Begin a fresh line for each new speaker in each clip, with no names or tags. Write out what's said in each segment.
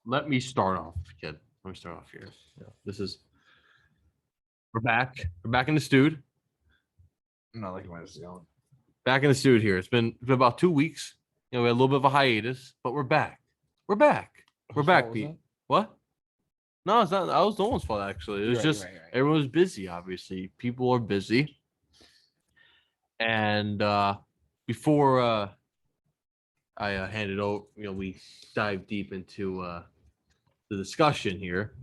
Let me start off, kid. Let me start off here. This is we're back. We're back in the stewed.
I'm not liking where this is going.
Back in the stewed here. It's been about 2 weeks. We had a little bit of a hiatus, but we're back. We're back. We're back, Pete. What? No, it's not. That was no one's fault actually. It was just everyone was busy. Obviously, people are busy. And before I hand it over, we dive deep into the discussion here.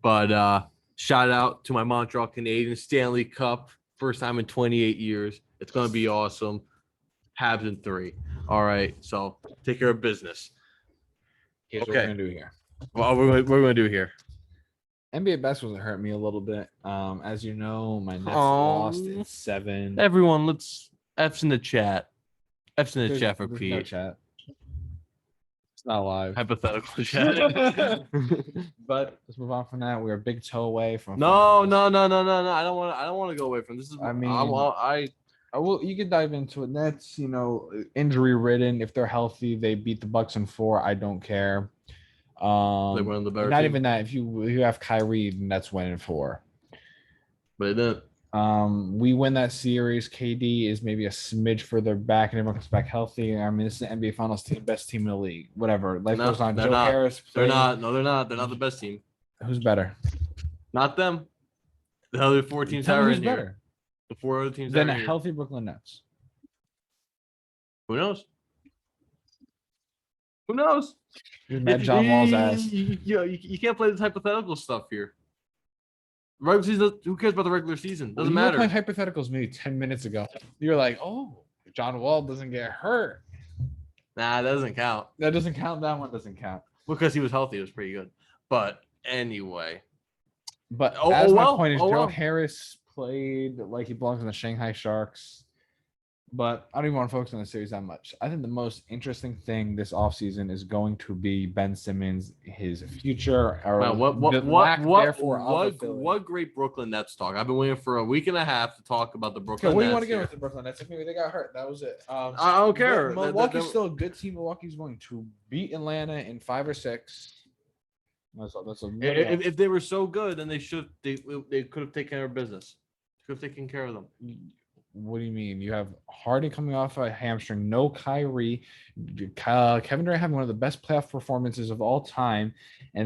But shout out to my Montreal Canadiens Stanley Cup, first time in 28 years. It's gonna be awesome. Habs in 3. All right, so take care of business.
Here's what we're gonna do here.
Well, we're gonna do here.
NBA basketball hurt me a little bit. As you know, my Nets lost in 7.
Everyone, let's F's in the chat. F's in the chat for Pete.
No chat. It's not live.
Hypothetical chat.
But let's move on from that. We're a big toe away from.
No. I don't want to go away from this.
I will. You can dive into it. Nets, injury ridden. If they're healthy, they beat the Bucks in 4. I don't care.
They won the better.
Not
team.
even that. If you have Kyrie, then that's winning 4.
But it didn't.
We win that series. KD is maybe a smidge further back, and everyone comes back healthy. I mean, this is the NBA Finals team, best team in the league. Whatever. Life goes on. Joe Harris.
They're not. No, they're not. They're not the best team.
Who's better?
Not them. The other 4 teams that are in
better?
Here. The 4 other teams.
Then a healthy Brooklyn Nets.
Who knows? Who knows?
John Wall's ass.
You can't play this hypothetical stuff here. Regular season. Who cares about the regular season? Doesn't matter.
You were playing hypotheticals maybe 10 minutes ago. You're like, oh, John Wall doesn't get hurt.
Nah, that doesn't count.
That doesn't count. That one doesn't count.
Because he was healthy. It was pretty good. But anyway.
But my point is, Joe Harris played like he belongs in the Shanghai Sharks. But I don't even want to focus on the series that much. I think the most interesting thing this offseason is going to be Ben Simmons, his future.
What great Brooklyn Nets talk. I've been waiting for a week and a half to talk about the Brooklyn Nets.
What do you want to get with the Brooklyn Nets? If maybe they got hurt. That was it.
I don't care.
Milwaukee's still a good team. Milwaukee's going to beat Atlanta in 5 or 6.
If they were so good, then they could have taken care of business. Could have taken care of them.
What do you mean? You have Harden coming off a hamstring, no Kyrie, Kevin Durant having one of the best playoff performances of all time,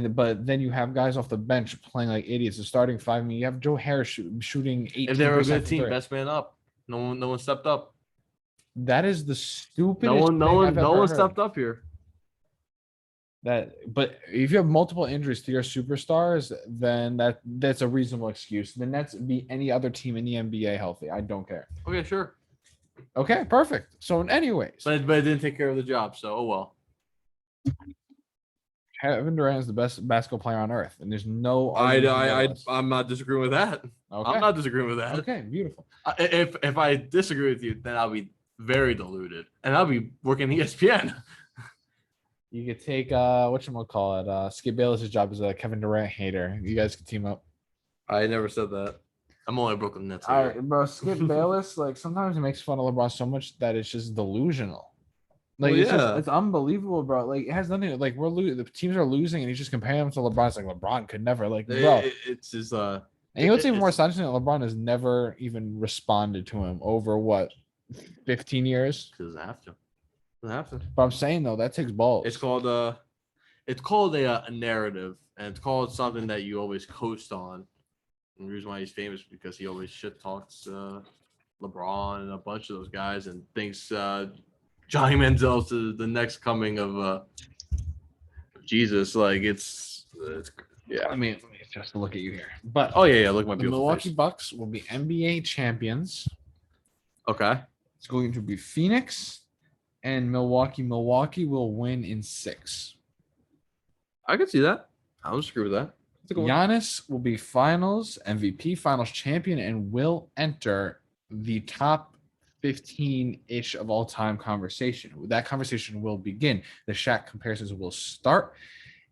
but then you have guys off the bench playing like idiots. The starting 5. I mean, you have Joe Harris shooting 18%.
If they were a good team, best man up. No one stepped up.
That is the stupidest.
No one stepped up here.
But if you have multiple injuries to your superstars, then that's a reasonable excuse. The Nets beat any other team in the NBA healthy. I don't care.
Okay, sure.
Okay, perfect. So, anyways,
but it didn't take care of the job. So, oh well.
Kevin Durant is the best basketball player on earth, and there's no.
I'm not disagreeing with that. Okay. I'm not disagreeing with that.
Okay, beautiful.
If I disagree with you, then I'll be very deluded, and I'll be working ESPN.
You could take whatchamacallit, Skip Bayless' job as a Kevin Durant hater. You guys could team up.
I never said that. I'm only a Brooklyn Nets.
All right, bro. Skip Bayless, sometimes he makes fun of LeBron so much that it's just delusional. It's unbelievable, bro. It has nothing. We're losing. The teams are losing, and he's just comparing them to LeBron. It's like LeBron could never. Bro.
It's just
And you know what's even more astonishing? LeBron has never even responded to him over 15 years.
Because I have to. But
I'm saying though, that takes balls.
It's called a narrative, and it's called something that you always coast on. And the reason why he's famous is because he always shit talks LeBron and a bunch of those guys, and thinks Johnny Manziel's the next coming of Jesus. It's
yeah. I mean, let me just look at you here. But
look at my beautiful
Milwaukee
face.
Bucks will be NBA champions.
Okay.
It's going to be Phoenix. And Milwaukee will win in 6.
I can see that. I don't disagree with that.
Giannis will be Finals MVP, Finals champion, and will enter the top 15-ish of all time conversation. That conversation will begin. The Shaq comparisons will start,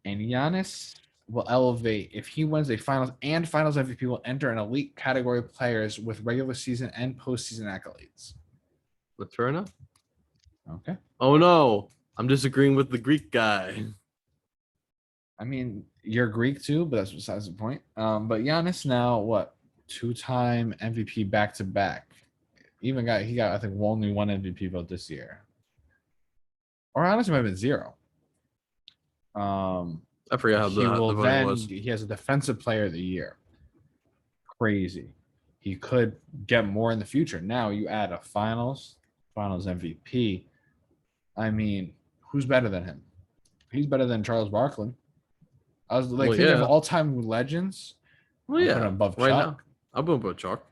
and Giannis will elevate. If he wins a Finals and Finals MVP, will enter an elite category of players with regular season and postseason accolades.
Fair enough.
Okay.
Oh no, I'm disagreeing with the Greek guy.
I mean, you're Greek too, but that's besides the point. But Giannis now what? 2-time MVP back to back. Even he got I think only one MVP vote this year, or honestly might have been 0.
I forget how
He will
the voting
then
was.
he has a defensive player of the year. Crazy. He could get more in the future. Now you add a finals MVP. I mean, who's better than him? He's better than Charles Barkley. I was like thinking of all-time legends.
Well,
I'm
yeah.
putting above
Right
Chuck.
now, I'm going to put Chalk.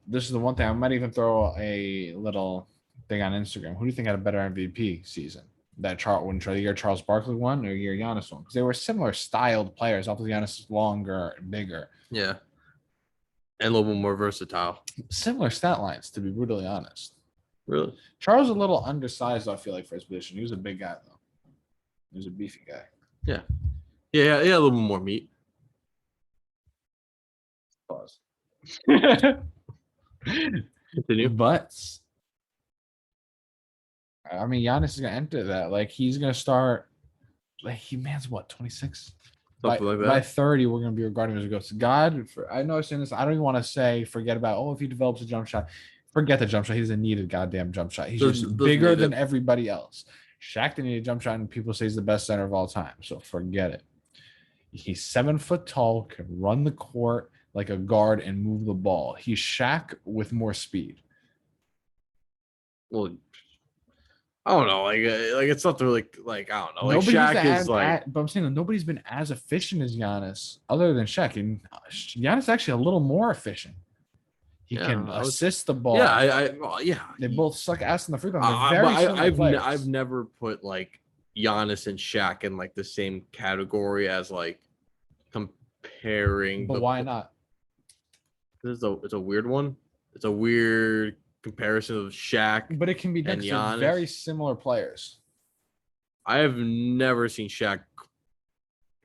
This is the one thing I might even throw a little thing on Instagram. Who do you think had a better MVP season? That the year Charles Barkley won or year Giannis won? Because they were similar styled players. Obviously, Giannis is longer and bigger.
Yeah. And a little bit more versatile.
Similar stat lines, to be brutally honest.
Really?
Charles was a little undersized, I feel like, for his position. He was a big guy, though. He was a beefy guy.
Yeah. Yeah, a little bit more meat.
Pause.
Continue.
But I mean, Giannis is gonna enter that. Like he's gonna start. Like man's what 26.
Something like that.
By 30, we're gonna be regarding him as a ghost. God, I know I'm saying this. I don't even want to say forget about. If he develops a jump shot, forget the jump shot. He doesn't need a goddamn jump shot. He's just bigger than everybody else. Shaq didn't need a jump shot, and people say he's the best center of all time. So forget it. He's 7 foot tall, can run the court like a guard and move the ball. He's Shaq with more speed.
Well, I don't know. Like it's something like I don't know. Like Shaq is
but I'm saying that nobody's been as efficient as Giannis other than Shaq. And Giannis is actually a little more efficient. He can assist the ball.
Yeah,
They both suck ass in the free throw. I've
never put like Giannis and Shaq in like the same category as like comparing.
But why not?
It's a weird one. It's a weird comparison of Shaq.
But it can be done. They're very similar players.
I have never seen Shaq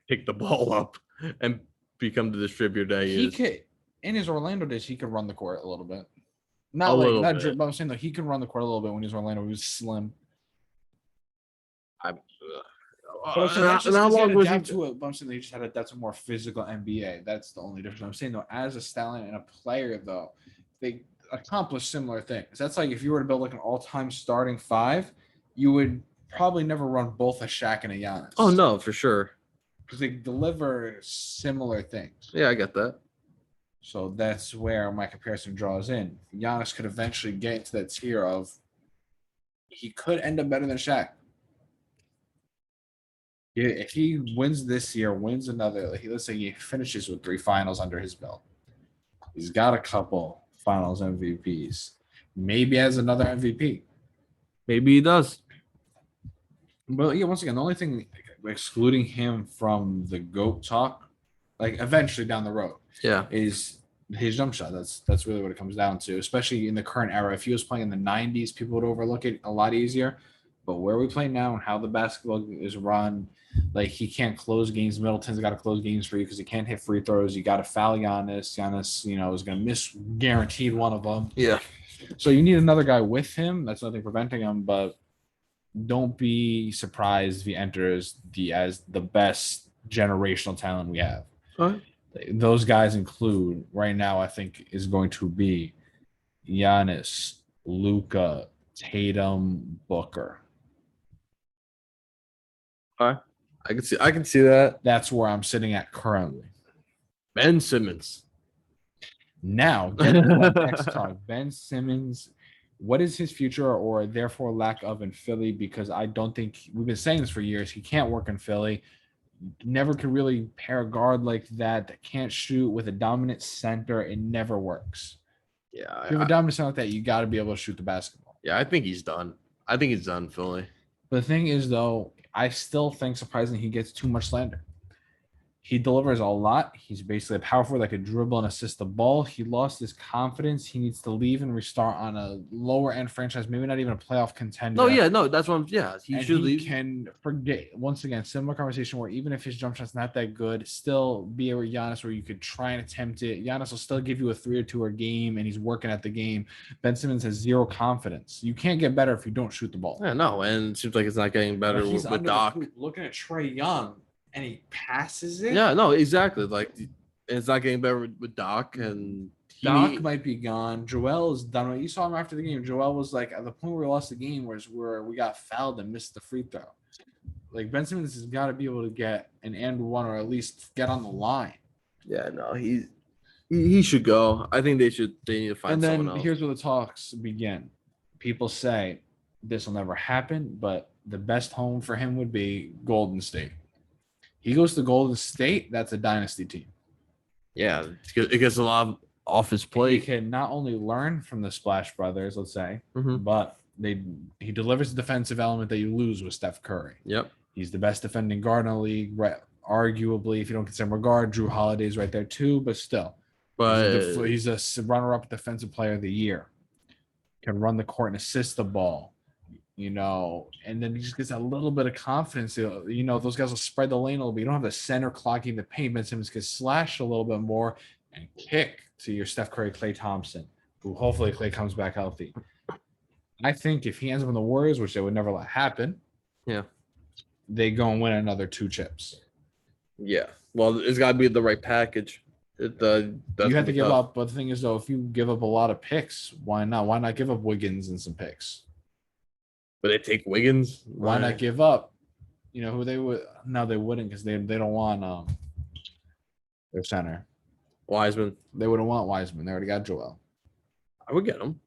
pick the ball up and become the distributor that he is.
Could, in his Orlando days, he could run the court a little bit.
But
I'm saying though, he can run the court a little bit when he was Orlando. He was slim.
How
long was he? I'm saying he just had that's a more physical NBA. That's the only difference. I'm saying though, as a stallion and a player though, they accomplish similar things. That's like if you were to build like an all-time starting 5, you would probably never run both a Shaq and a Giannis.
Oh no, for sure.
Because they deliver similar things.
Yeah, I get that.
So that's where my comparison draws in. Giannis could eventually get into that tier of he could end up better than Shaq. If he wins this year, wins another, let's say he finishes with 3 finals under his belt. He's got a couple finals MVPs. Maybe has another MVP.
Maybe he does.
But yeah, once again, the only thing excluding him from the GOAT talk, like eventually down the road, is his jump shot. That's really what it comes down to, especially in the current era. If he was playing in the 90s, people would overlook it a lot easier. But where we play now and how the basketball is run, like he can't close games. Middleton's got to close games for you because he can't hit free throws. You got to foul Giannis. Giannis, is going to miss guaranteed one of them.
Yeah.
So you need another guy with him. That's nothing preventing him, but don't be surprised if he enters as the best generational talent we have.
All right.
Those guys include right now, I think, is going to be Giannis, Luka, Tatum, Booker.
All right. I can see that.
That's where I'm sitting at currently.
Ben Simmons.
Now, get to the next talk. Ben Simmons, what is his future or therefore lack of in Philly? Because I don't think we've been saying this for years. He can't work in Philly. Never could really pair a guard like that can't shoot with a dominant center. It never works.
Yeah.
If you have a dominant center like that, you got to be able to shoot the basketball.
Yeah, I think he's done. I think he's done, Philly.
But the thing is, though, I still think surprisingly he gets too much slander. He delivers a lot. He's basically a power forward that could dribble and assist the ball. He lost his confidence. He needs to leave and restart on a lower end franchise, maybe not even a playoff contender.
That's what I'm. Yeah, he should leave.
He can forget once again similar conversation where even if his jump shot's not that good, still be a Giannis where you could try and attempt it. Giannis will still give you a 3 or 2 a game, and he's working at the game. Ben Simmons has 0 confidence. You can't get better if you don't shoot the ball.
Yeah, no, and it seems like it's not getting better with Doc.
Looking at Trae Young. and he passes it.
Yeah, no, exactly. Like it's not getting better with Doc, and
Doc might be gone. Joel is done. You saw him after the game. Joel was like, at the point where we lost the game was where we got fouled and missed the free throw. Like Ben Simmons has got to be able to get an and one or at least get on the line.
Yeah, no, he should go. I think they need to find
And then
someone else.
here's where the talks begin. People say this will never happen, but the best home for him would be Golden State. He goes to Golden State, that's a dynasty team.
Yeah, it gets a lot off his
He
plate.
can not only learn from the Splash Brothers, let's say,
Mhm.
but he delivers the defensive element that you lose with Steph Curry.
Yep.
He's the best defending guard in the league, right? Arguably, if you don't consider regard, Drew Holiday's right there too, but still,
But
he's a runner-up defensive player of the year. Can run the court and assist the ball, and then he just gets a little bit of confidence. Those guys will spread the lane a little bit. You don't have the center clogging the paint. Ben Simmons can slash a little bit more and kick to your Steph Curry, Klay Thompson, who hopefully Klay comes back healthy. I think if he ends up in the Warriors, which they would never let happen,
yeah,
they go and win another 2 chips.
yeah. Well, it's got to be the right package. You
have to give up, but the thing is, though, if you give up a lot of picks, why not? Why not give up Wiggins and some picks?
But they take Wiggins.
Why not give up? Who they would? No, they wouldn't because they don't want their center.
Wiseman.
They wouldn't want Wiseman. They already got Joel.
I would get him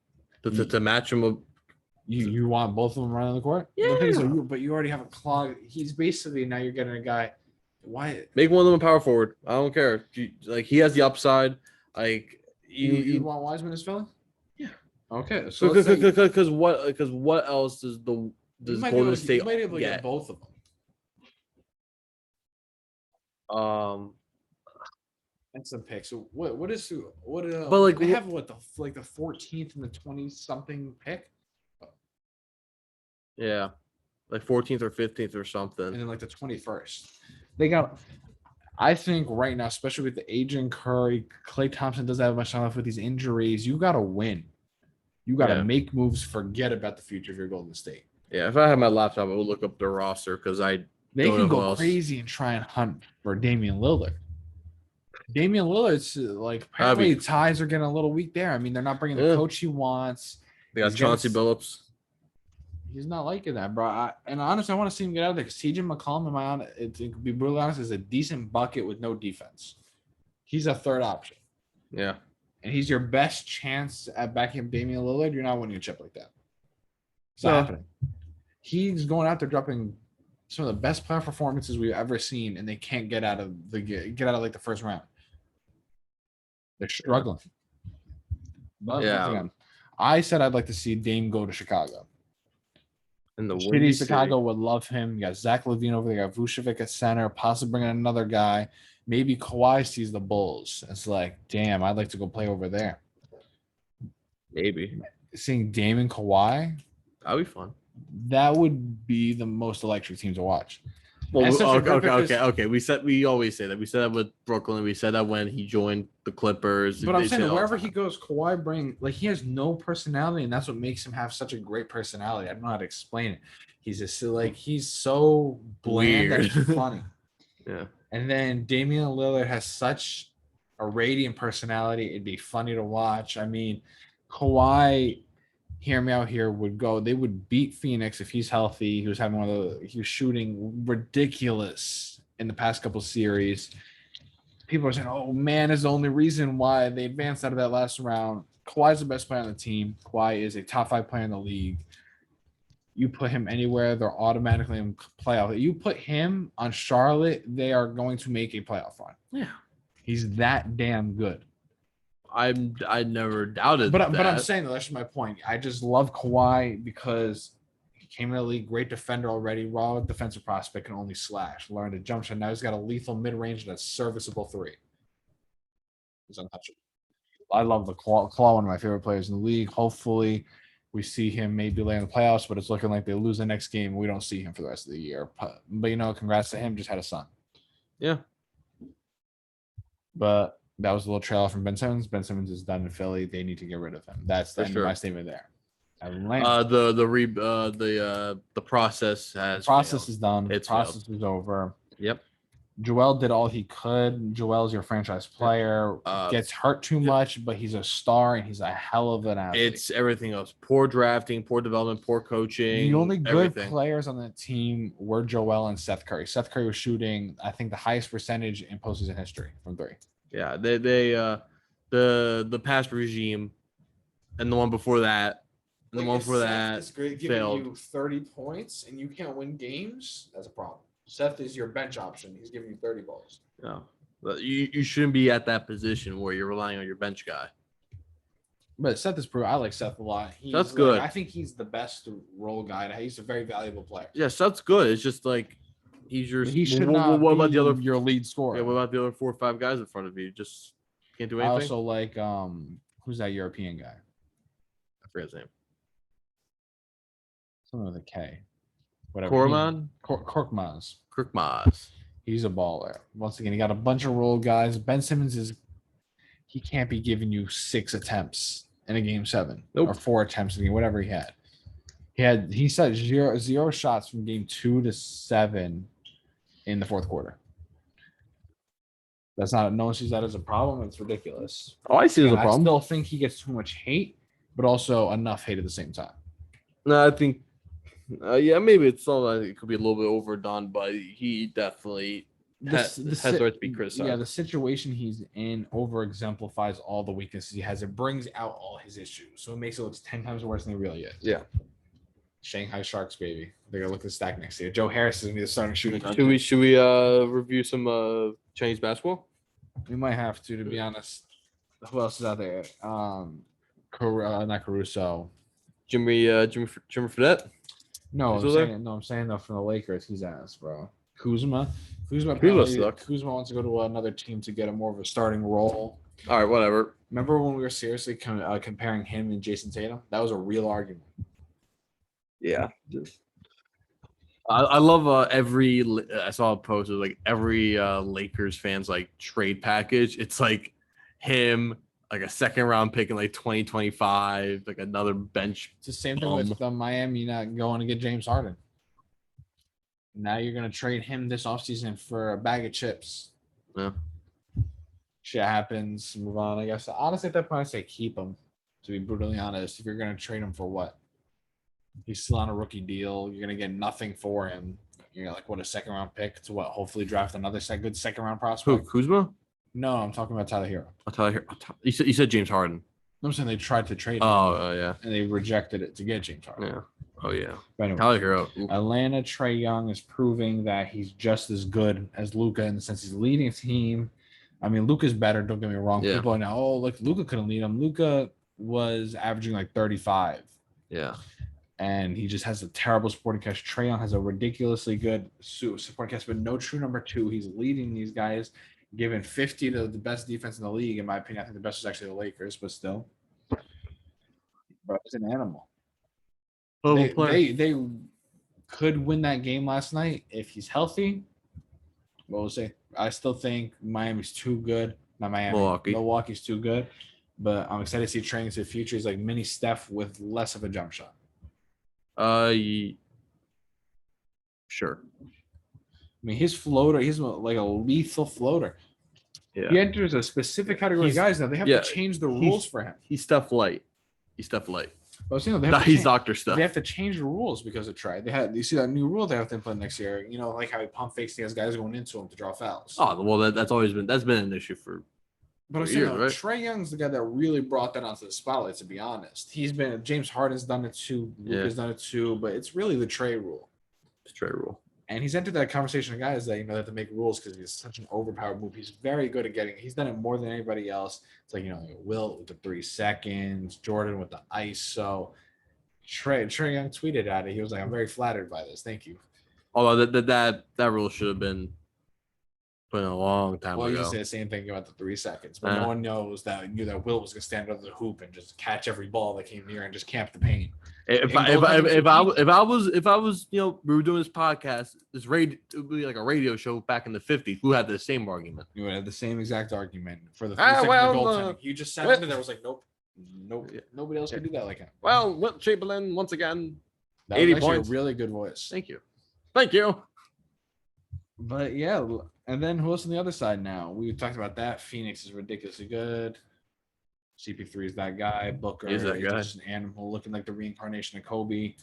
to match him with.
You want both of them running the court?
Yeah.
The thing is, but you already have a clog. He's basically now you're getting a guy. Why
make one of them a power forward? I don't care. Like he has the upside. Like
you want Wiseman as Philly?
Yeah.
Okay. So
because what else does Golden State?
You might be able to get both of them. And some picks. So what? But like they have the 14th and the 20 something pick.
Yeah, like 14th or 15th or something,
and then like the 21st. They got. I think right now, especially with the aging Curry, Klay Thompson doesn't have much time left with these injuries. You got to win. You got to make moves. Forget about the future of your Golden State.
Yeah, if I had my laptop, I would look up the roster because
they can go crazy and try and hunt for Damian Lillard. Damian Lillard's apparently ties are getting a little weak there. I mean, they're not bringing the coach he wants.
They got Chauncey Billups.
He's not liking that, bro. And honestly, I want to see him get out of there because CJ McCollum, to be brutally honest, is a decent bucket with no defense. He's a third option.
Yeah.
And he's your best chance at backing up Damian Lillard. You're not winning a chip like that. It's not happening. He's going out there dropping some of the best player performances we've ever seen, and they can't get out of the first round. They're struggling. But I said I'd like to see Dame go to Chicago.
And the
Shitty Chicago would love him. You got Zach LaVine over there. You got Vucevic at center. Possibly bringing another guy. Maybe Kawhi sees the Bulls. It's like, damn, I'd like to go play over there.
Maybe
seeing Dame and Kawhi,
that'd be fun.
That would be the most electric team to watch.
Well, okay. We always say that. We said that with Brooklyn. We said that when he joined the Clippers.
But I'm saying wherever he goes, Kawhi he has no personality, and that's what makes him have such a great personality. I don't know how to explain it. He's just he's so bland that it's funny.
Yeah.
And then Damian Lillard has such a radiant personality. It'd be funny to watch. I mean, Kawhi, hear me out here, they would beat Phoenix if he's healthy. He was shooting ridiculous in the past couple series. People are saying, oh man, is the only reason why they advanced out of that last round. Kawhi's the best player on the team. Kawhi is a top 5 player in the league. You put him anywhere, they're automatically in playoff. You put him on Charlotte, they are going to make a playoff run.
Yeah.
He's that damn good.
I never doubted
that. But I'm saying that's just my point. I just love Kawhi because he came in the league, great defender already, raw defensive prospect, can only slash, learned a jump shot. Now he's got a lethal mid-range and a serviceable 3. He's untouchable. I love the Claw, one of my favorite players in the league. Hopefully we see him maybe late in the playoffs, but it's looking like they lose the next game. We don't see him for the rest of the year. But congrats to him, just had a son.
Yeah.
But that was a little trailer from Ben Simmons. Ben Simmons is done in Philly. They need to get rid of him. That's the end of my statement there.
The process has
is done.
The
process is over.
Yep.
Joel did all he could. Joel's your franchise player. Gets hurt too much, but he's a star and he's a hell of an athlete.
It's everything else. Poor drafting, poor development, poor coaching.
The only good
everything.
players on that team were Joel and Seth Curry. Seth Curry was shooting, I think, the highest percentage in postseason history from 3.
Yeah, the past regime and the one before that, and the one before that failed.
You 30 points and you can't win games. That's a problem. Seth is your bench option. He's giving you 30 balls.
No, but you shouldn't be at that position where you're relying on your bench guy.
But Seth is I like Seth a lot.
That's good.
I think he's the best role guy. He's a very valuable player.
Yeah, Seth's good. It's just like he's your.
He should not
what about
be
the other
your lead scorer.
Yeah, what about the other 4 or 5 guys in front of you? Just can't do anything.
I also like who's that European guy?
I forget his name.
Something with a K. Whatever.
Korkmaz.
He's a baller. Once again, he got a bunch of role guys. Ben Simmons he can't be giving you 6 attempts in a game 7 or 4 attempts in a game, whatever he had. He set zero shots from game 2 to 7 in the fourth quarter. That's not, no one sees that as a problem. It's ridiculous.
Oh, I see it as a problem.
I still think he gets too much hate, but also enough hate at the same time.
No, I think, maybe it's all it could be a little bit overdone, but he definitely has the right to be criticized.
Yeah, the situation he's in over exemplifies all the weaknesses he has. It brings out all his issues, so it makes it look 10 times worse than he really is.
Yeah.
Shanghai Sharks, baby. They're gonna look at the stack next year. Joe Harris is gonna be the starting shooting.
Should we review some Chinese basketball?
We might have to be honest. Who else is out there? Not Caruso.
Jimmy Fredette?
No, I'm saying though from the Lakers, he's ass, bro. Kuzma wants to go to another team to get a more of a starting role.
All right, whatever.
Remember when we were seriously comparing him and Jason Tatum? That was a real argument.
Yeah. I love I saw a post of like every Lakers fans like trade package. It's like him, like a second round pick in like 2025, like another bench.
It's the same thing with Miami not going to get James Harden. Now you're going to trade him this offseason for a bag of chips.
Yeah.
Shit happens. Move on, I guess. Honestly, at that point, I say keep him, to be brutally honest. If you're going to trade him for what? He's still on a rookie deal. You're going to get nothing for him. You're like, what, a second round pick to what? Hopefully draft another good second round prospect.
Who, Kuzma?
No, I'm talking about Tyler Hero.
You said James Harden.
I'm saying they tried to trade him.
Oh, yeah.
And they rejected it to get James Harden.
Yeah. Oh, yeah.
But anyway,
Tyler Hero.
Atlanta, Trae Young is proving that he's just as good as Luka in the sense he's leading a team. I mean, Luka's better. Don't get me wrong.
Yeah.
People are now, Luka couldn't lead him. Luka was averaging like 35.
Yeah.
And he just has a terrible supporting cast. Trae Young has a ridiculously good supporting cast, but no true number 2. He's leading these guys, giving 50 to the best defense in the league. In my opinion, I think the best is actually the Lakers, but still. Bro, he's an animal. They could win that game last night if he's healthy. What we'll say. I still think Miami's too good. Not Miami. Milwaukee's too good. But I'm excited to see Trae into the future. He's like mini Steph with less of a jump shot.
Sure.
I mean, his floater, he's like a lethal floater.
Yeah.
He enters a specific category of guys now. They have to change the rules for him.
He's Steph Light.
But
He's Dr. Steph.
They have to change the rules because of Trae. You see that new rule they have to implement next year. You know, like how he pump fakes the guys going into him to draw fouls.
Oh, well, that's been an issue for.
But I'm saying right? Trae Young's the guy that really brought that onto the spotlight, to be honest. James Harden's done it too, Luka's done it too, but it's really the Trae rule.
It's Trae rule.
And he's entered that conversation of guys that, they have to make rules because he's such an overpowered move. He's very good at he's done it more than anybody else. It's like, Wilt with the 3 seconds, Jordan with the ISO. Trae Young tweeted at it. He was like, I'm very flattered by this. Thank you.
Although that rule should have been put in a long time ago.
Well, you can say the same thing about the 3 seconds, but no one knew that Wilt was going to stand under the hoop and just catch every ball that came near and just camp the paint.
If I was, we were doing this podcast, it would be like a radio show back in the 50s. Who had the same argument?
You would have the same exact argument for the 3 seconds of goaltending. You just sat under there, was like, nope, nobody else could do that like him.
Well, Wilt Chamberlain once again,
that
80
was
points.
A really good voice.
Thank you.
But yeah, and then who else on the other side now? We talked about that. Phoenix is ridiculously good. CP3 is that guy. Booker
He's that
is
guy.
just an animal looking like the reincarnation of Kobe.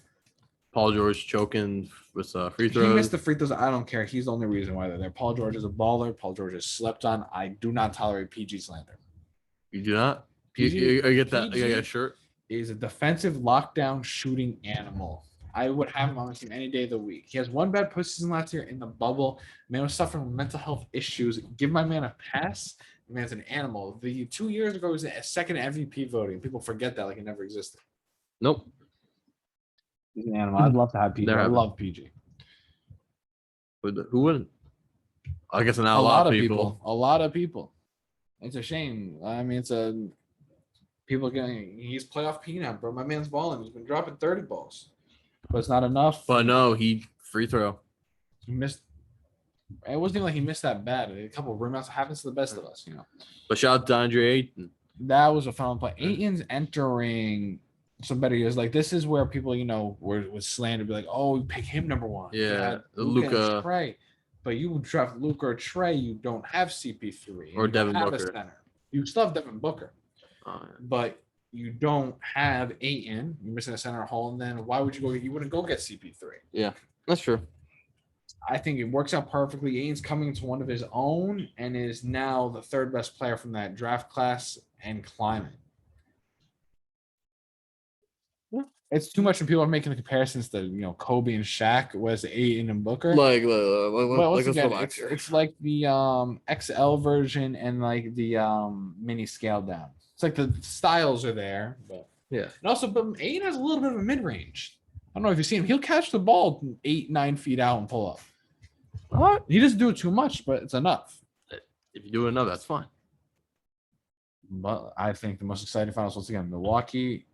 Paul George choking with free
He
throws.
missed the free throws. I don't care. He's the only reason why they're there. Paul George is a baller. Paul George is slept on. I do not tolerate PG slander.
You do not?
PG,
I get that. I
PG
get a shirt.
is a defensive lockdown shooting animal. I would have him on my team any day of the week. He has one bad postseason last year in the bubble. Man was suffering from mental health issues. Give my man a pass. The man's an animal. The 2 years ago, he was a second MVP voting. People forget that like it never existed.
Nope.
He's an animal. I'd love to have PG.
Never
I
happened.
love PG.
Who wouldn't? I guess not
A
a
lot
lot
of
of people.
A lot of people. It's a shame. I mean, it's a people getting. He's playoff P now, bro. My man's balling. He's been dropping 30 balls, but it's not enough.
But no, he free throw.
He missed. It wasn't even like he missed that bad. A couple of rimouts happens to the best of us, you know.
But shout out to Andre Ayton.
That was a fun play. Ayton's entering some better years. Like this is where people, you know, were slander, be like, "Oh, you pick him number one." You
Yeah,
had
Luka.
and Trey, but you draft Luka or Trey, you don't have CP3
Or
you
Devin
don't have
Booker.
A center. You still have Devin Booker,
Oh,
but you don't have Ayton. You're missing a center hole, and then why would you go? You wouldn't go get CP3.
yeah, that's true.
I think it works out perfectly. Ayton's coming to one of his own and is now the third best player from that draft class and climbing.
Yeah.
It's too much when people are making the comparisons to, you know, Kobe and Shaq was Ayton and Booker.
Like,
But once
let's
again,
go back here.
it's like the XL version and like the mini scale down. It's like the styles are there, but
Yeah.
and also, but Ayton has a little bit of a mid range. I don't know if you've seen him. He'll catch the ball 8-9 feet out and pull up.
What?
He doesn't do it too much, but it's enough.
If you do enough, that's fine.
But I think the most exciting finals once again, Milwaukee,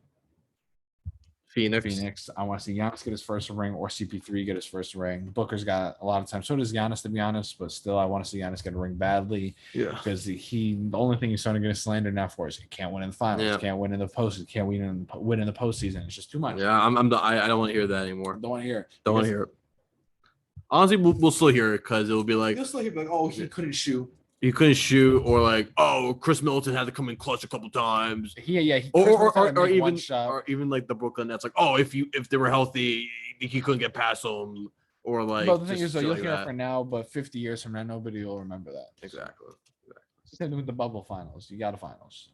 Phoenix. I want to see Giannis get his first ring or CP3 get his first ring. Booker's got a lot of time. So does Giannis, to be honest. But still, I want to see Giannis get a ring badly.
Yeah.
Because the only thing he's starting to get slandered now for is he can't win in the finals.
Yeah.
Can't win in the post. Can't win in the postseason. It's just too much.
Yeah, I don't want to hear that anymore.
Don't want to hear it.
Don't want to hear it. Honestly, we'll still hear it because it will be like
He'll still hear like, oh, he couldn't shoot.
he couldn't shoot, or like, oh, Chris Middleton had to come in clutch a couple times,
He
or even like the Brooklyn Nets, like, oh, if they were healthy, he couldn't get past them, or like.
But the thing
just
is, though,
shit
you'll
like
hear it
that.
for now, but 50 years from now, nobody will remember that.
Exactly.
Same thing with the bubble finals. You got a finals.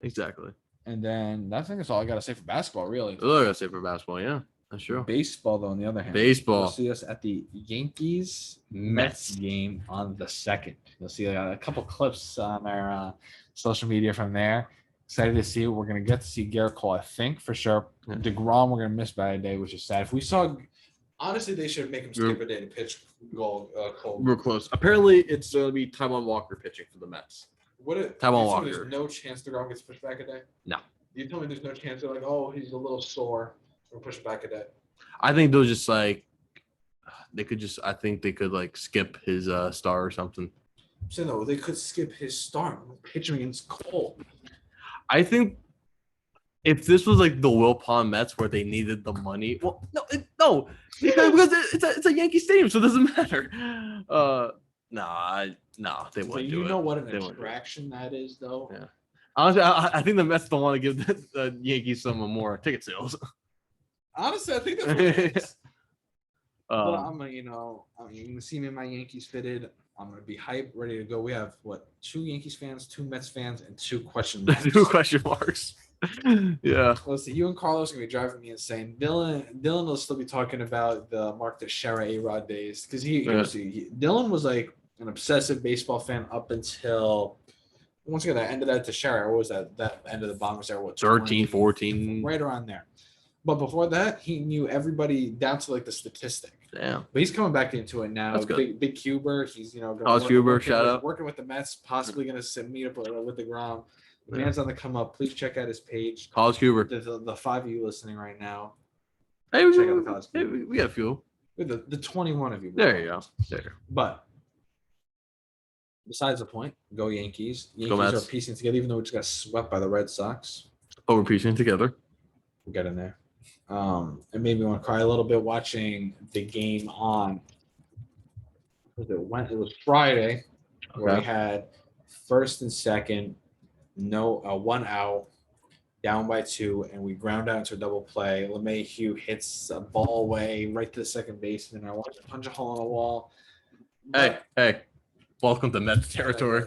Exactly.
And then I think that's all I got to say for basketball, really.
That's all I gotta say for basketball. Yeah, that's true.
Baseball, though, on the other hand,
Baseball.
You'll see us at the Yankees Mets game on the 2nd. You'll see a couple clips on our social media from there. Excited to see it. We're going to get to see Garrett Cole, I think, for sure.
Yeah.
DeGrom, we're going to miss by a day, which is sad. If we saw, honestly, they should make him skip a day to pitch Cole.
We're close. Apparently, it's going to be Taiwan Walker pitching for the Mets. Taiwan Walker.
There's no chance DeGrom gets pushed back a day?
No.
You tell me there's no chance. They're like, oh, he's a little sore. We'll push it back a day.
I think they'll just like I think they could like skip his star or something.
I'm saying though, they could skip his start pitching against Cole.
I think if this was like the Will Pond Mets where they needed the money, well, no, because it's a Yankee Stadium, so it doesn't matter. No, they wouldn't do it.
You know what an attraction that is, though.
Yeah. Honestly, I think the Mets don't want to give the Yankees some more ticket sales.
Honestly, I think that's what it is. But I'm gonna, you're gonna see me in my Yankees fitted. I'm gonna be hyped, ready to go. We have 2 Yankees fans, 2 Mets fans, and 2 question marks.
2 question marks. Yeah.
Let's see. You and Carlos are gonna be driving me insane. Dylan will still be talking about the Mark Teixeira A-Rod days because Dylan was like an obsessive baseball fan up until once again that end of that Teixeira. What was that end of the Bombers era?
13, 14,
right around there. But before that, he knew everybody down to like the statistic.
Damn.
But he's coming back into it now.
That's good.
Big Cuber. He's working with the Mets, possibly going to meet up with the Grom. The man's on the come up. Please check out his page.
College Cuber.
The 5 of you listening right now.
Hey,
check out the College Cuber.
We got a few.
The 21 of you.
There you go. There.
But besides the point, go Yankees. Yankees
Go
are
Mets.
piecing together, even though we just got swept by the Red Sox.
Oh, we're piecing together.
We'll get in there. And maybe want to cry a little bit watching the game on It was Friday where we
Okay.
had first and second, no 1 out, down by 2, and we ground out into a double play. LeMahieu hits a ball away right to the second baseman. I wanted to punch a hole in the wall.
Hey. Welcome to Mets territory.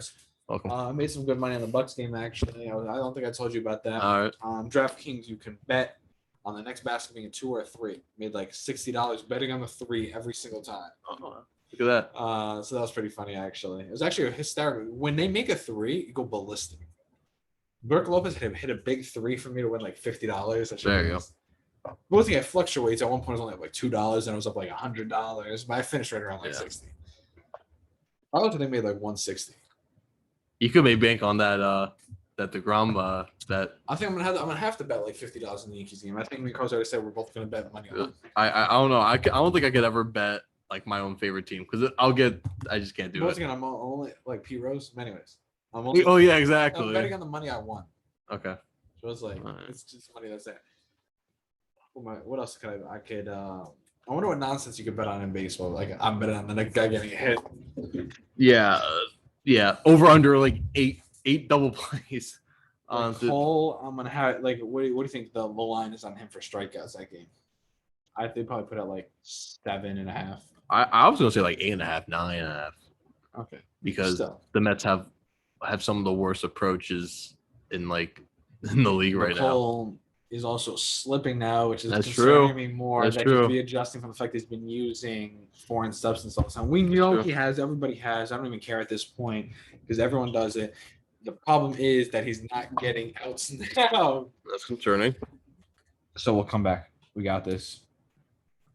Welcome.
I made some good money on the Bucks game, actually. I don't think I told you about that.
All right.
DraftKings, you can bet on the next basket being a 2 or a 3. Made like $60 betting on the 3 every single time.
Look at that.
So that was pretty funny, actually. It was actually hysterical. When they make a 3, you go ballistic. Burke Lopez hit a big 3 for me to win like $50.
There you
go. Both thing it fluctuates. At one point, it was only like $2, and it was up like $100. But I finished right around like 60. I thought they made like 160.
You could maybe bank on that. That DeGrom. That
I think I'm gonna have to bet like $50 in the Yankees game. I think me and Carlos already said we're both gonna bet money on it.
I don't know. I don't think I could ever bet like my own favorite team because I just can't do
Once
it.
again, I'm only like P Rose. Anyways,
Oh yeah, exactly.
I'm betting on the money I won.
Okay.
So it's like it's just money that's there. What else could I could? I wonder what nonsense you could bet on in baseball. Like I'm betting on the next guy getting hit.
Yeah. Over under like eight double plays.
Cole, I'm gonna have like. What do you think the line is on him for strikeouts that game? I think probably put out like 7.5.
I was gonna say like 8.5, 9.5.
Okay.
Because the Mets have some of the worst approaches in the league right now.
Cole is also slipping now, which is
That's
concerning
true.
me more.
That's
that
true.
He's readjusting from the fact that he's been using foreign substance all the time. We know he has. Everybody has. I don't even care at this point because everyone does it. The problem is that he's not getting outs now.
That's concerning.
So we'll come back. We got this.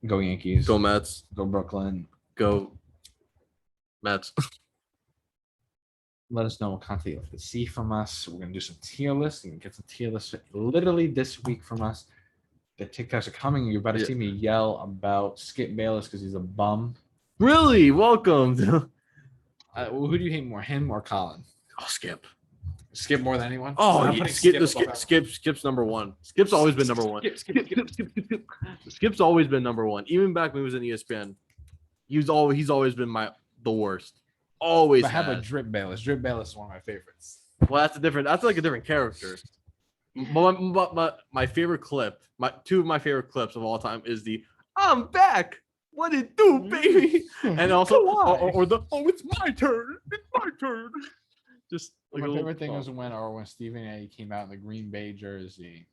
Go Yankees.
Go Mets.
Go Brooklyn.
Go Mets.
Let us know what content you'd like to see from us. We're gonna do some tier lists. You can get some tier lists literally this week from us. The TikToks are coming. You're about to see me yell about Skip Bayless because he's a bum.
Really? Welcome.
Who do you hate more, him or Colin?
Oh, Skip.
Skip more than anyone?
Oh, yeah. Skip's number one. Skip's always been number one. Skip's always been number one. Even back when he was in ESPN, he's always been the worst. Always.
But how about Drip Bayless? Drip Bayless is one of my favorites.
Well, that's like a different character. But my favorite clip, two of my favorite clips of all time is the "I'm back, what it do, baby," and also or the "it's my turn, Just
my favorite thing was when Stephen A. came out in the Green Bay jersey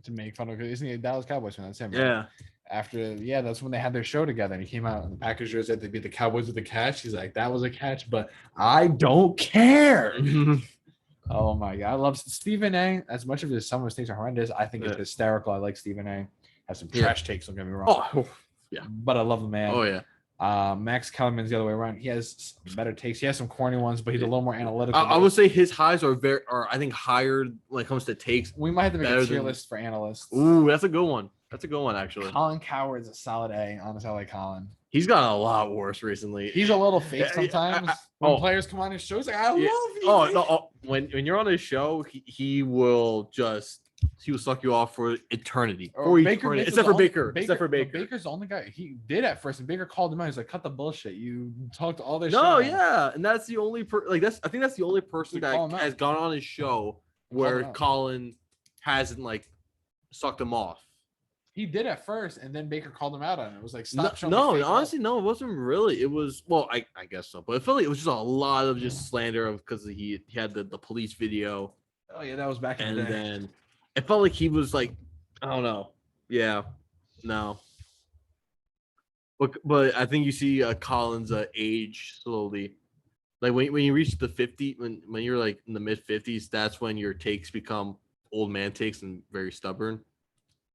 to make fun of, because isn't he a Dallas Cowboys fan? That's him. Right?
Yeah.
That's when they had their show together, and he came out in the Packers jersey. They beat the Cowboys with a catch. He's like, "That was a catch, but I don't care." Oh my god, I love Stephen A. As much of some of his takes are horrendous, I think it's hysterical. I like Stephen A. Has some trash takes. Don't get me wrong.
Oh, yeah.
But I love the man.
Oh yeah.
Max Kellerman's the other way around. He has better takes. He has some corny ones, but he's a little more analytical.
I would say his highs are I think higher when it comes to takes.
We might have to make a tier list for analysts.
Ooh, that's a good one. That's a good one, actually.
Colin Coward's a solid A. Honestly, I like Colin.
He's gotten a lot worse recently.
He's a little fake sometimes. When players come on his show, he's like, "I love you."
Oh no! When you're on his show, he will suck you off for eternity. Except for Baker.
Baker's the only guy he did at first, and Baker called him out. He's like, "Cut the bullshit. You talked all this."
No, yeah, and that's the only I think that's the only person that has gone on his show where Colin hasn't sucked him off.
He did at first, and then Baker called him out on it. It was like, "Stop showing."
No, honestly, no, it wasn't really. It was I guess so, but I feel like it was just a lot of just slander because he had the police video.
Oh yeah, that was back in the day.
And then it felt like he was I don't know. Yeah, no. But I think you see Colin's age slowly. Like when you reach the 50, when you're in the mid 50s, that's when your takes become old man takes and very stubborn.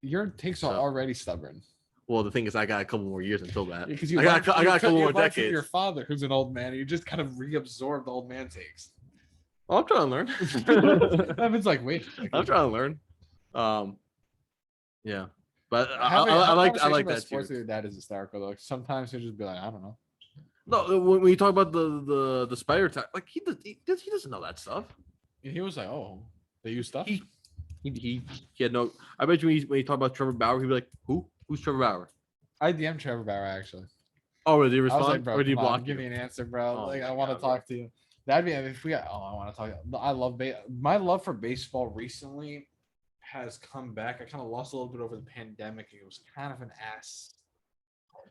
Your takes are already stubborn.
Well, the thing is, I got a couple more years until that.
Because
I got a couple more decades.
Your father, who's an old man, and you just kind of reabsorbed old man takes.
Well, I'm trying to learn.
Evan's like, wait.
I'm trying to learn. Yeah, but I like that
sports too. That is hysterical. Though sometimes he'll just be like, I don't know.
No, when you talk about the spider attack, he doesn't know that stuff.
And he was like, oh, they use stuff.
He had no. I bet you when he talked about Trevor Bauer, he'd be like, "Who's Trevor Bauer?"
I DM'd Trevor Bauer actually.
Oh, did you
I was like,
respond
bro,
or did you
come on,
block
give
you?
me an answer, bro.
Oh
Like,
my
I want to
God, bro.
talk to you. That'd be if we got. Oh, I want to talk. I love my love for baseball recently has come back. I kind of lost a little bit over the pandemic. It was kind of an ass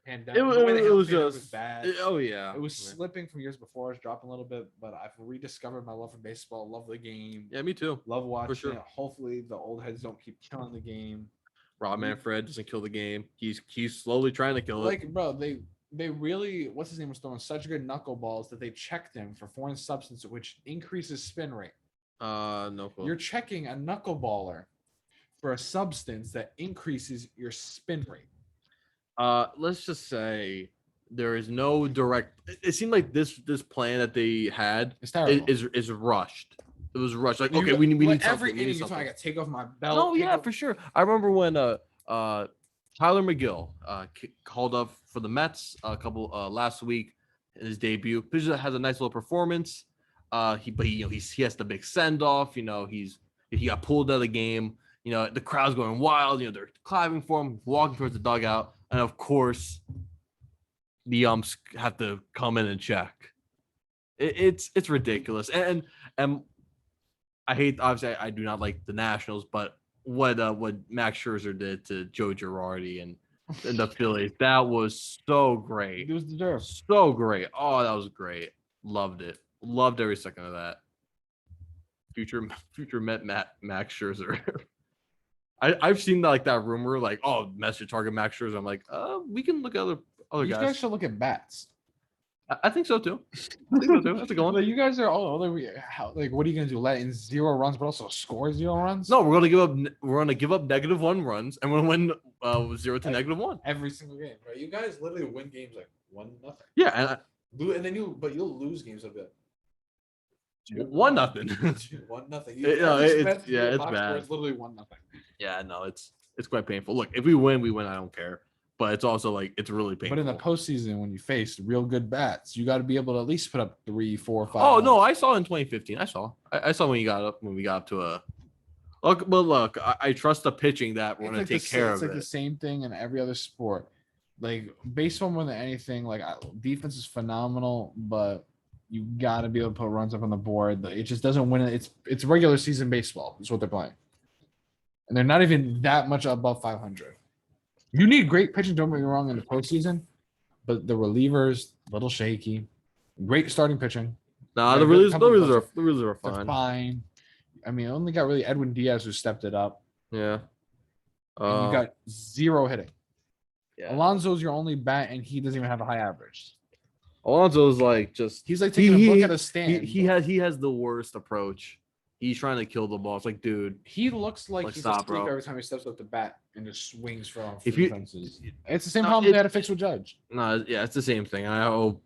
pandemic. The way they
It
handled
was
the pandemic was
just.
bad.
Oh yeah.
It was slipping from years before. It's dropping a little bit, but I've rediscovered my love for baseball. Love the game.
Yeah, me too.
Love watching
sure.
it. Hopefully, the old heads don't keep killing the game.
Rob Manfred doesn't kill the game. He's slowly trying to kill it.
Like, bro, they really, what's his name, was throwing such good knuckleballs that they checked him for foreign substance, which increases spin rate.
No clue.
You're checking a knuckleballer for a substance that increases your spin rate.
Let's just say there is no direct. It seemed like this plan that they had
It's terrible.
is rushed. It was rushed. Like,
You
okay,
got-
we need
like,
something.
every
We need
inning. You're
something.
talking, I got to take off my belt.
Oh
take
yeah,
off-
for sure. I remember when Tyler McGill called up for the Mets a couple last week in his debut. Pitcher has a nice little performance. He has the big send off. He got pulled out of the game. The crowd's going wild. They're clapping for him, walking towards the dugout, and of course, the umps have to come in and check. It's ridiculous, and I hate, obviously I do not like the Nationals, but what Max Scherzer did to Joe Girardi and the Phillies, that was so great.
It was deserved.
So great. Oh, that was great. Loved it. Loved every second of that. Future Met Max Scherzer. I've seen that rumor, like, oh, Mets should target Max Scherzer. I'm like, we can look at other
You
guys.
guys should look at bats.
I think so too. That's a good one.
Like, you guys are all what are you gonna do? Let in 0 runs, but also score 0 runs?
No, we're gonna give up -1 runs, and we're gonna win 0 to -1
every single game, right? You guys literally win games like 1-0.
Yeah,
And then you'll lose games a bit.
and 1-0.
1-0.
It's bad.
It's literally 1-0.
Yeah, no, it's quite painful. Look, if we win, we win. I don't care. But it's also like it's really painful.
But in the postseason, when you face real good bats, you got to be able to at least put up 3, 4, 5.
Oh no, I saw in 2015. I saw when we got up to a. Look, I trust the pitching that we're gonna take care of
it. It's like the same thing in every other sport. Like baseball, more than anything, like defense is phenomenal, but you got to be able to put runs up on the board. It just doesn't win it. It's regular season baseball. Is what they're playing, and they're not even that much above 500. You need great pitching, don't get me wrong, in the postseason, but the relievers, little shaky. Great starting pitching.
Nah, the relievers are
They're
fine.
fine. I mean, only got really Edwin Diaz who stepped it up.
Yeah.
And you got 0 hitting.
Yeah.
Alonso's your only bat, and he doesn't even have a high average.
Alonso's like just
He's like taking a look at a stand.
He has the worst approach. He's trying to kill the ball. It's like, dude,
He looks like
Like,
he's
stop,
asleep
bro.
every time he steps up the bat and just swings for
If you-
fences. It's the same
No,
problem they had to fix with Judge.
no, yeah, it's the same thing. And I hope,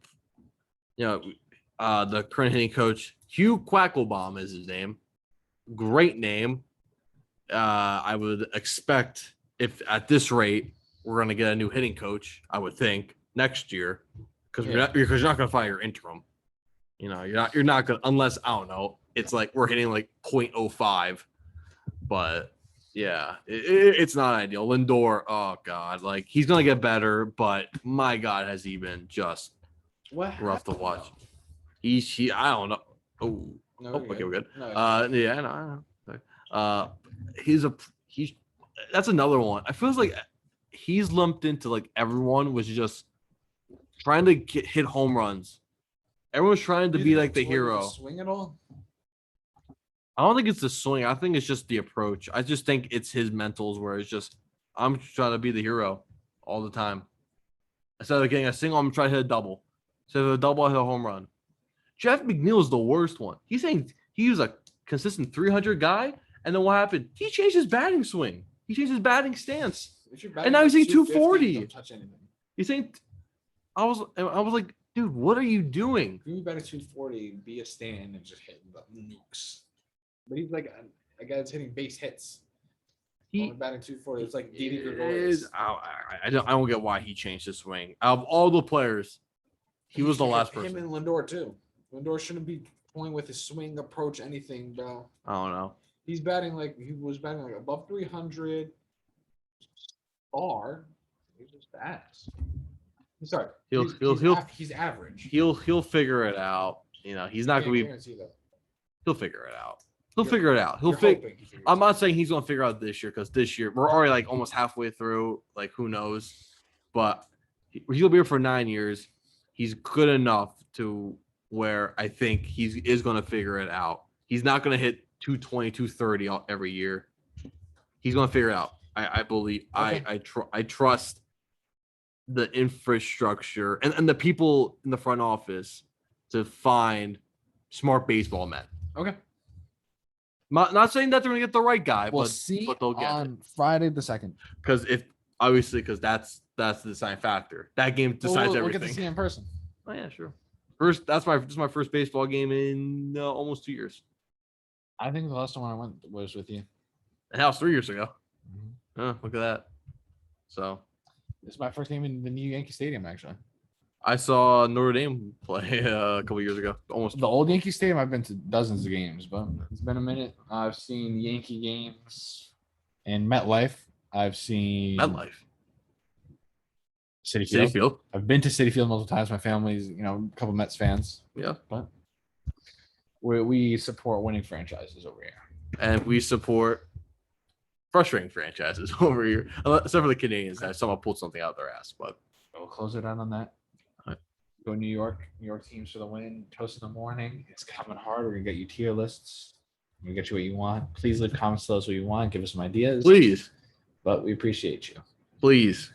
the current hitting coach, Hugh Quackelbaum is his name. Great name. I would expect if at this rate we're gonna get a new hitting coach, I would think next year, because you're not gonna fire your interim. You're not gonna, unless I don't know. It's like we're hitting like 0.05, but yeah, it's not ideal. Lindor, oh god, like he's gonna get better, but my god, has he been just
What
rough to
happened,
watch?
though?
I don't know. Oh,
No,
oh, okay, we're good.
No,
Yeah, no, I know. That's another one. I feel like he's lumped into like everyone was just trying to hit home runs. Everyone's trying to be like the hero.
Swing at all?
I don't think it's the swing. I think it's just the approach. I just think it's his mentals where it's just I'm trying to be the hero all the time. Instead of getting a single, I'm trying to hit a double. Instead of a double, I hit a home run. Jeff McNeil is the worst one. He's saying he was a consistent 300 guy, and then what happened? He changed his batting swing. He changed his batting stance. And now he's saying 240.
Don't touch anything.
He's saying, I was like, dude, what are you doing?
If you batting 240, be a stand and just hit the nukes. But he's like a guy that's hitting base hits.
He
Batting 240. It's like Didi Gregorius.
I don't get why he changed his swing. Out of all the players, he was the last person.
Him and Lindor too. Lindor shouldn't be playing with his swing approach anything, bro.
I don't know.
He was batting like above 300. He's just ass. Sorry. He's average.
He'll figure it out. You know, he's not going to be.
Guarantee that.
He'll figure it out. He'll figure it out.
I'm
not saying he's going to figure out this year because this year we're already like almost halfway through. Like who knows? But he'll be here for 9 years. He's good enough to where I think he is going to figure it out. He's not going to hit 220, 230 every year. He's going to figure it out. I believe. Okay. I trust the infrastructure and the people in the front office to find smart baseball men.
Okay.
Not saying that they're going to get the right guy,
we'll
but
see
they'll get
on Friday the 2nd.
Because that's the deciding factor. That game decides everything.
We'll get to see him in person.
Oh yeah, sure. This is my first baseball game in almost 2 years.
I think the last one I went was with you.
And that was 3 years ago.
Mm-hmm.
Oh, look at that. So
this is my first game in the new Yankee Stadium, actually.
I saw Notre Dame play a couple years ago. Almost
the old Yankee Stadium. I've been to dozens of games, but it's been a minute. I've seen Yankee games in MetLife. I've seen
MetLife.
Citi Field. I've been to Citi Field multiple times. My family's, a couple Mets fans.
Yeah,
but we support winning franchises over here,
and we support frustrating franchises over here, except for the Canadians. That someone pulled something out of their ass, but
we'll close it out on that. Go New York teams for the win. Toast in the morning. It's coming hard. We're gonna get you tier lists. We're gonna get you what you want. Please leave comments. Tell us what you want. Give us some ideas.
Please.
But we appreciate you.
Please.